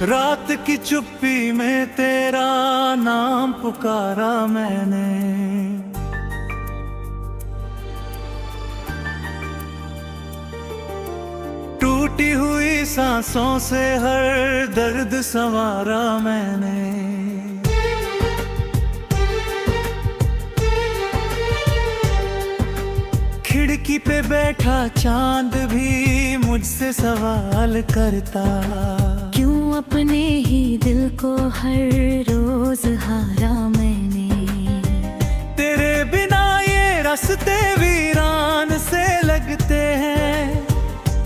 रात की चुप्पी में तेरा नाम पुकारा मैंने, टूटी हुई सांसों से हर दर्द संवारा मैंने। खिड़की पे बैठा चांद भी मुझसे सवाल करता, क्यों अपने ही दिल को हर रोज हारा मैंने। तेरे बिना ये रास्ते वीरान से लगते हैं,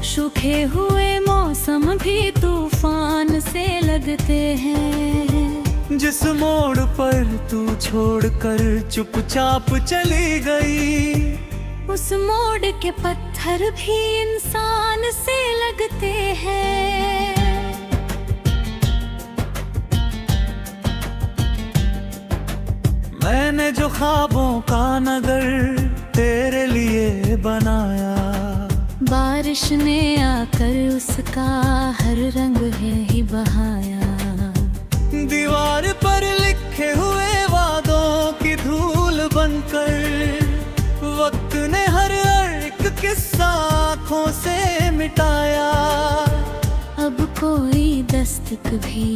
सूखे हुए मौसम भी तूफान से लगते हैं। जिस मोड़ पर तू छोड़कर चुपचाप चली गई, उस मोड़ के पत्थर भी इंसान से लगते हैं। मैंने जो ख्वाबों का नगर तेरे लिए बनाया, बारिश ने आकर उसका हर रंग है ही बहाया। दीवार पर लिखे हुए वादों की धूल बनकर वक्त ने हर एक किस्सा आँखों से मिटाया। अब कोई दस्तक भी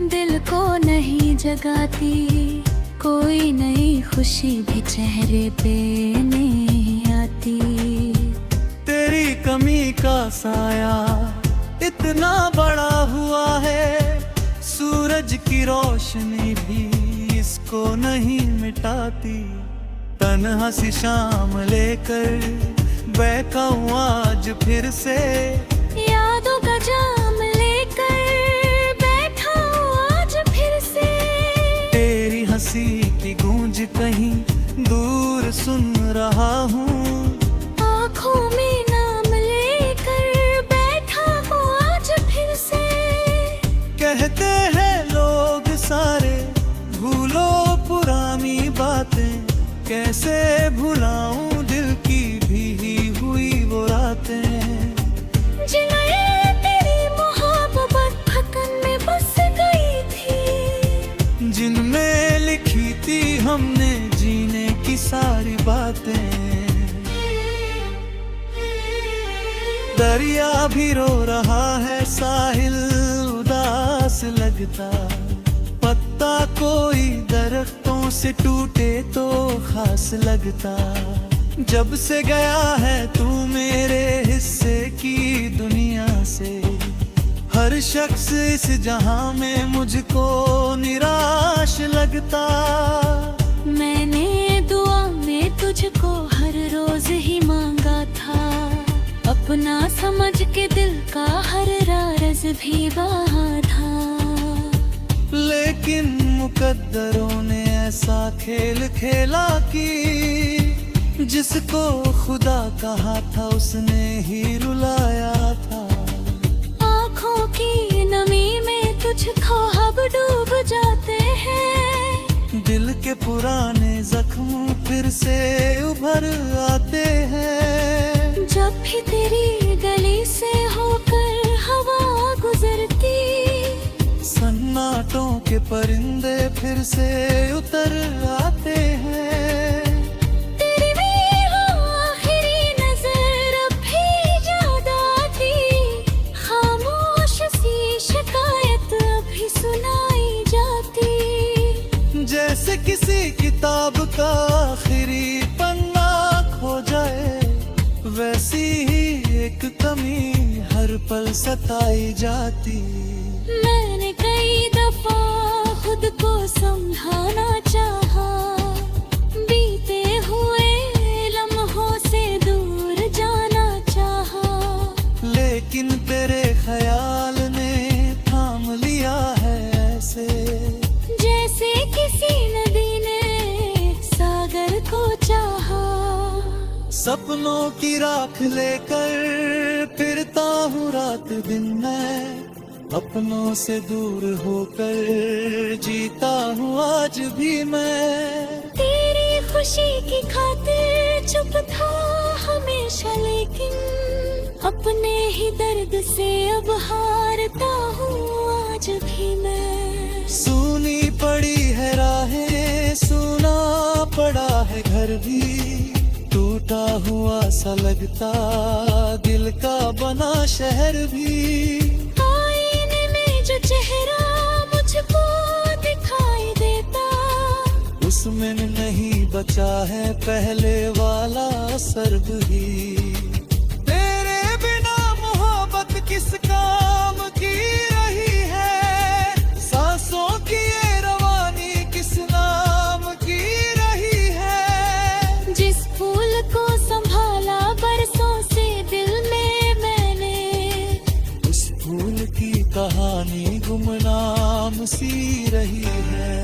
दिल को नहीं जगाती, कोई नई खुशी भी चेहरे पे नहीं आती। तेरी कमी का साया इतना बड़ा हुआ है, सूरज की रोशनी भी इसको नहीं मिटाती। तन्हा सी शाम लेकर बैठा हूँ आज फिर से, यादों का जाम लेकर बैठा हूँ आज फिर से। तेरी हंसी की गूंज कहीं दूर सुन रहा हूँ, आँखों में नाम लेकर बैठा हूँ आज फिर से। कहते हैं लोग सारे भूलो पुरानी बातें, कैसे भुलाऊं दिल की भीगी हुई वो रातें। जिन्हें तेरी मोहब्बत धड़कन में बस गई थी, जिनमें लिखी थी हमने जीने की सारी बातें। दरिया भी रो रहा है, साहिल उदास लगता, पत्ता कोई दरख्तों से टूटे तो खास लगता। जब से गया है तू मेरे हिस्से की दुनिया से, हर शख्स इस जहां में मुझको निराश लगता। मैंने दुआ में तुझको हर रोज ही मांगा था, अपना समझ के दिल का हर राज भी बहा था। लेकिन मुकद्दरों ने ऐसा खेल खेला कि जिसको खुदा कहा था उसने ही रुलाया था। आँखों की नमी में तुझको अब डूब जाते हैं, दिल के पुराने जख्म फिर से उभर आते हैं। जब भी तेरी गली से होकर हवा गुजरती, सन्नाटों के परिंदे फिर से उतर आते हैं। तेरी भी वो आखिरी नजर अब भी याद आती, खामोश सी शिकायत अभी सुनाई जाती। जैसे किसी किताब का आखिरी पन्ना खो जाए, वैसी ही एक कमी हर पल सताई जाती। मैंने कई दफा खुद को समझाना चाहा, बीते हुए लम्हों से दूर जाना चाहा, लेकिन तेरे ख्याल ने थाम लिया है ऐसे, जैसे किसी नदी ने सागर को चाहा। सपनों की राख लेकर फिरता हूँ रात दिन मैं, अपनों से दूर होकर जीता हूँ आज भी मैं। तेरी खुशी की खातिर चुप था हमेशा, लेकिन अपने ही दर्द से अब हारता हूँ आज आज भी मैं। सुनी पड़ी है राहें, सुना पड़ा है घर भी, टूटा हुआ सा लगता दिल का बना शहर भी। आईने में जो चेहरा मुझको दिखाई देता, उसमें नहीं बचा है पहले वाला असर भी। तेरे बिना मोहब्बत किस काम की रही है, सांसों की ये रवानी किस नाम की रही है। जिस फूल को संभाला बरसों से दिल में मैंने, उस फूल की कहानी गुमनाम सी रही है।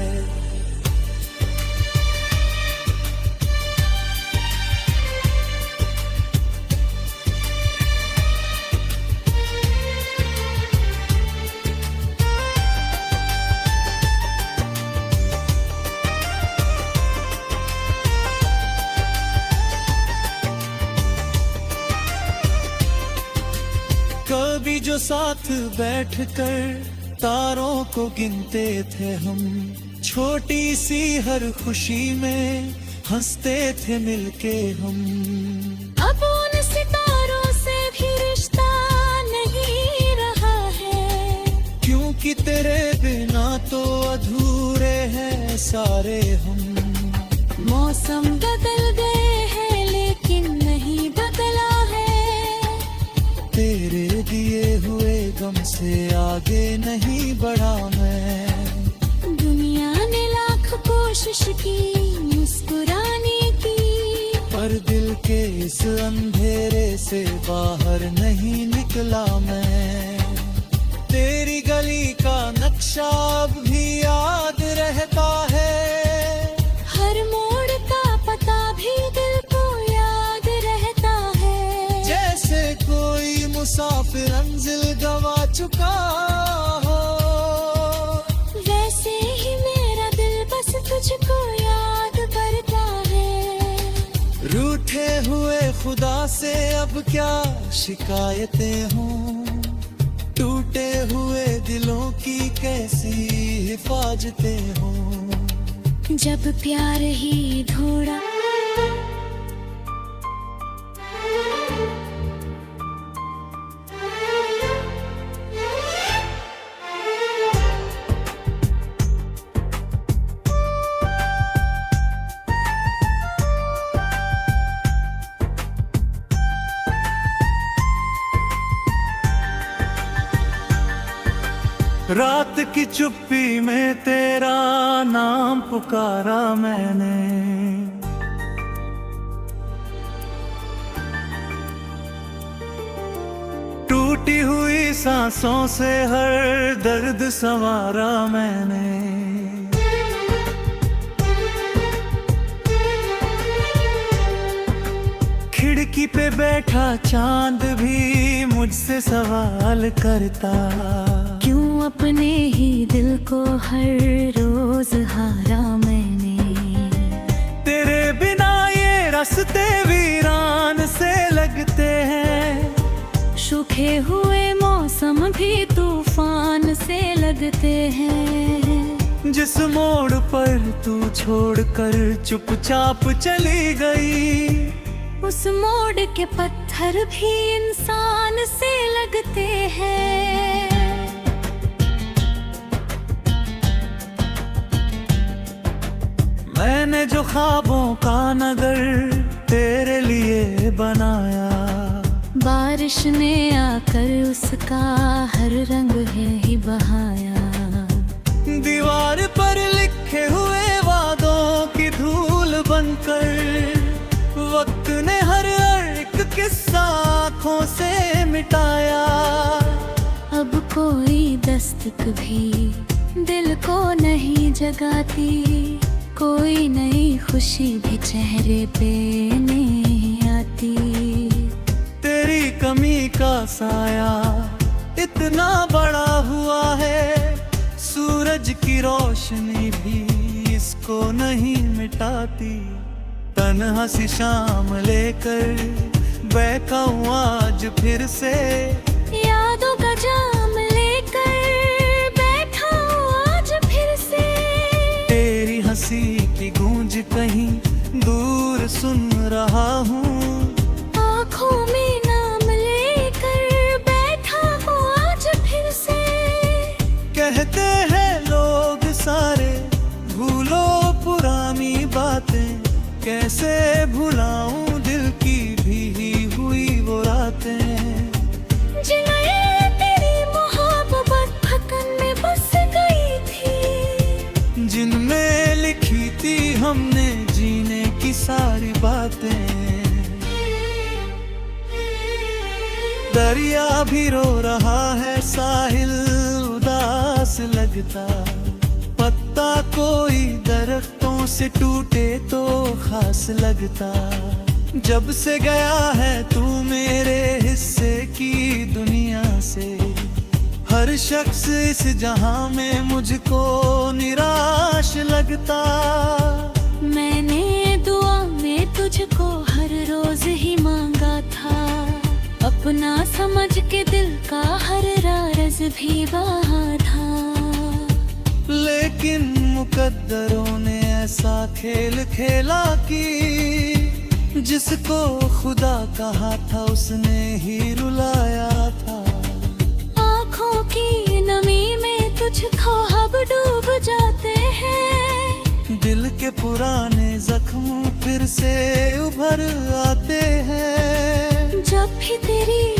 कभी जो साथ बैठकर तारों को गिनते थे हम, छोटी सी हर खुशी में हंसते थे मिलके हम। अब उन सितारों से भी रिश्ता नहीं रहा है, क्योंकि तेरे बिना तो अधूरे हैं सारे हम। मौसम बदल गए हैं लेकिन नहीं बदला है, तेरे दिए हुए गम से आगे नहीं बढ़ा मैं। दुनिया ने लाख कोशिश की मुस्कुराने की, पर दिल के इस अंधेरे से बाहर नहीं निकला मैं। तेरी गली का नक्शा अब भी याद रहता है, हर मोड़ का पता भी दिल को याद रहता है। जैसे कोई मुसाफिर मंजिल गवा चुका हो, वैसे ही मेरा दिल बस तुझको याद करता है। रूठे हुए खुदा से अब क्या शिकायतें हों, टूटे हुए दिलों की कैसी हिफाजतें हों। जब प्यार ही थोड़ा रात की चुप्पी में तेरा नाम पुकारा मैंने, टूटी हुई सांसों से हर दर्द संवारा मैंने। खिड़की पे बैठा चांद भी मुझसे सवाल करता, क्यों अपने ही दिल को हर रोज हारा मैंने। तेरे बिना ये रास्ते वीरान से लगते हैं, सूखे हुए मौसम भी तूफान से लगते हैं। जिस मोड़ पर तू छोड़कर चुपचाप चली गई, उस मोड़ के पत्थर भी इंसान से लगते हैं। मैंने जो ख्वाबों का नगर तेरे लिए बनाया, बारिश ने आकर उसका हर रंग है ही बहाया। दीवार पर लिखे हुए वादों की धूल बनकर, वक्त ने हर एक किस्सा आँखों से मिटाया। अब कोई दस्तक भी दिल को नहीं जगाती, कोई नई खुशी भी चेहरे पे नहीं आती। तेरी कमी का साया इतना बड़ा हुआ है, सूरज की रोशनी भी इसको नहीं मिटाती। तन्हा सी शाम लेकर बैठा हूँ आज फिर से, यादों का जाम लेकर बैठा सुन रहा हूँ। आँखों में नाम लेकर बैठा हूँ आज फिर से। कहते हैं लोग सारे भूलो पुरानी बातें, कैसे भुलाऊं दिल की भीगी हुई वो रातें। जिन्हें तेरी मोहब्बत धड़कन में बस गई थी, जिनमें लिखी थी हमने जीने की सारी बातें। दरिया भी रो रहा है, साहिल उदास लगता, पत्ता कोई दरख्तों से टूटे तो खास लगता। जब से गया है तू मेरे हिस्से की दुनिया से, हर शख्स इस जहां में मुझको निराश लगता। मैंने दुआ में तुझको हर रोज ही मांगा था, अपना समझ के दिल का हर राज भी बहा था। लेकिन मुकद्दरों ने ऐसा खेल खेला कि जिसको खुदा कहा था उसने ही रुलाया था। आँखों की नमी में तुझको अब डूब जाते हैं, दिल के पुराने जख्म फिर से उभर आते हैं। जब भी तेरी